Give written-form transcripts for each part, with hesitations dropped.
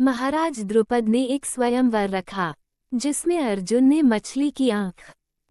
महाराज द्रुपद ने एक स्वयंवर रखा जिसमें अर्जुन ने मछली की आंख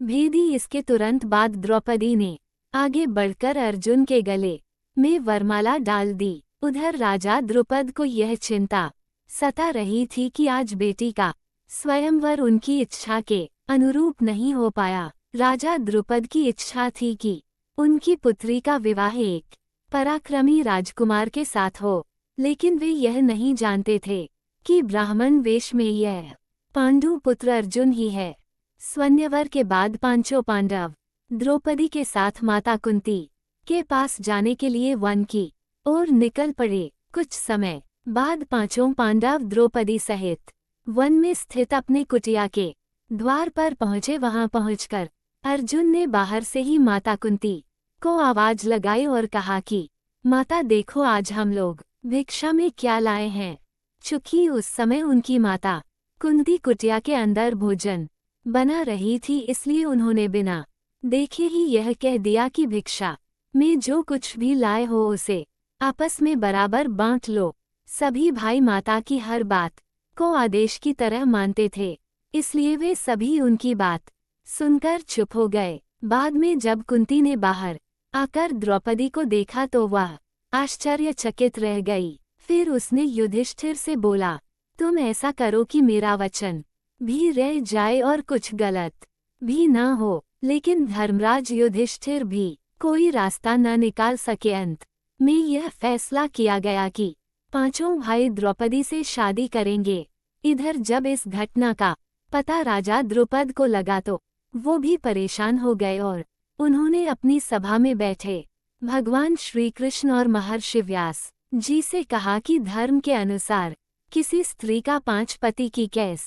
भेदी। इसके तुरंत बाद द्रौपदी ने आगे बढ़कर अर्जुन के गले में वरमाला डाल दी। उधर राजा द्रुपद को यह चिंता सता रही थी कि आज बेटी का स्वयंवर उनकी इच्छा के अनुरूप नहीं हो पाया। राजा द्रुपद की इच्छा थी कि उनकी पुत्री का विवाह एक पराक्रमी राजकुमार के साथ हो, लेकिन वे यह नहीं जानते थे कि ब्राह्मण वेश में यह पांडु पुत्र अर्जुन ही है। स्वयंवर के बाद पांचों पांडव द्रौपदी के साथ माता कुंती के पास जाने के लिए वन की ओर निकल पड़े। कुछ समय बाद पांचों पांडव द्रौपदी सहित वन में स्थित अपने कुटिया के द्वार पर पहुंचे। वहां पहुंचकर अर्जुन ने बाहर से ही माता कुंती को आवाज लगाई और कहा कि माता देखो, आज हम लोग भिक्षा में क्या लाए हैं। चूंकि उस समय उनकी माता कुंती कुटिया के अंदर भोजन बना रही थी, इसलिए उन्होंने बिना देखे ही यह कह दिया कि भिक्षा में जो कुछ भी लाए हो उसे आपस में बराबर बांट लो। सभी भाई माता की हर बात को आदेश की तरह मानते थे, इसलिए वे सभी उनकी बात सुनकर चुप हो गए। बाद में जब कुंती ने बाहर आकर द्रौपदी को देखा तो वह आश्चर्यचकित रह गई। फिर उसने युधिष्ठिर से बोला, तुम ऐसा करो कि मेरा वचन भी रह जाए और कुछ गलत भी ना हो। लेकिन धर्मराज युधिष्ठिर भी कोई रास्ता न निकाल सके। अंत में यह फैसला किया गया कि पांचों भाई द्रौपदी से शादी करेंगे। इधर जब इस घटना का पता राजा द्रुपद को लगा तो वो भी परेशान हो गए और उन्होंने अपनी सभा में बैठे भगवान श्री कृष्ण और महर्षि व्यास जी से कहा कि धर्म के अनुसार किसी स्त्री का 5 पति की कैस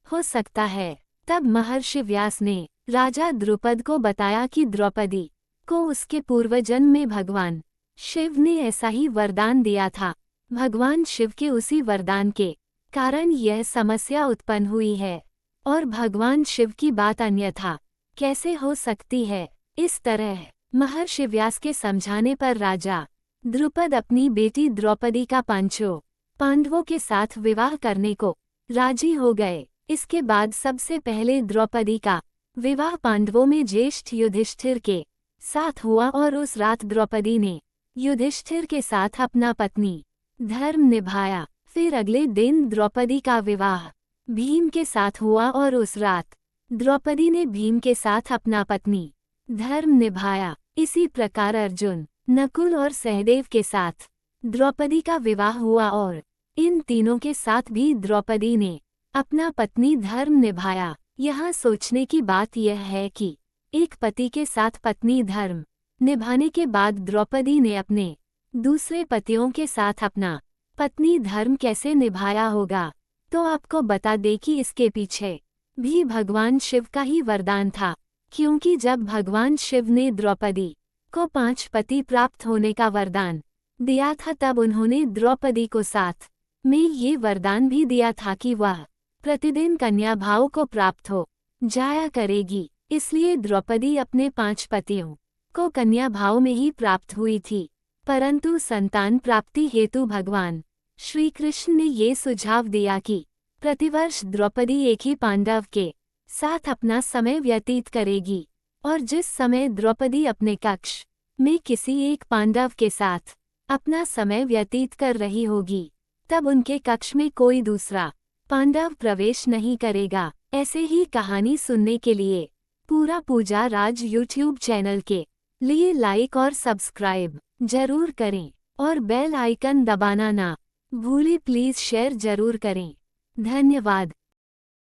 हो सकता है। तब महर्षि व्यास ने राजा द्रुपद को बताया कि द्रौपदी को उसके पूर्वजन्म में भगवान शिव ने ऐसा ही वरदान दिया था। भगवान शिव के उसी वरदान के कारण यह समस्या उत्पन्न हुई है और भगवान शिव की बात अन्यथा कैसे हो सकती है। इस तरह महर्षि व्यास के समझाने पर राजा द्रुपद अपनी बेटी द्रौपदी का पांचों पांडवों के साथ विवाह करने को राजी हो गए। इसके बाद सबसे पहले द्रौपदी का विवाह पांडवों में ज्येष्ठ युधिष्ठिर के साथ हुआ और उस रात द्रौपदी ने युधिष्ठिर के साथ अपना पत्नी धर्म निभाया। फिर अगले दिन द्रौपदी का विवाह भीम के साथ हुआ और उस रात द्रौपदी ने भीम के साथ अपना पत्नी धर्म निभाया। इसी प्रकार अर्जुन, नकुल और सहदेव के साथ द्रौपदी का विवाह हुआ और इन तीनों के साथ भी द्रौपदी ने अपना पत्नी धर्म निभाया। यहाँ सोचने की बात यह है कि एक पति के साथ पत्नी धर्म निभाने के बाद द्रौपदी ने अपने दूसरे पतियों के साथ अपना पत्नी धर्म कैसे निभाया होगा। तो आपको बता दें कि इसके पीछे भी भगवान शिव का ही वरदान था, क्योंकि जब भगवान शिव ने द्रौपदी को 5 पति प्राप्त होने का वरदान दिया था तब उन्होंने द्रौपदी को साथ में ये वरदान भी दिया था कि वह प्रतिदिन कन्या भाव को प्राप्त हो जाया करेगी। इसलिए द्रौपदी अपने 5 पतियों को कन्या भाव में ही प्राप्त हुई थी। परंतु संतान प्राप्ति हेतु भगवान श्री कृष्ण ने ये सुझाव दिया कि प्रतिवर्ष द्रौपदी एक ही पांडव के साथ अपना समय व्यतीत करेगी और जिस समय द्रौपदी अपने कक्ष में किसी एक पांडव के साथ अपना समय व्यतीत कर रही होगी तब उनके कक्ष में कोई दूसरा पांडव प्रवेश नहीं करेगा। ऐसे ही कहानी सुनने के लिए पूरा पूजा राज यूट्यूब चैनल के लिए लाइक और सब्सक्राइब जरूर करें और बेल आइकन दबाना ना भूलें। प्लीज शेयर जरूर करें। धन्यवाद।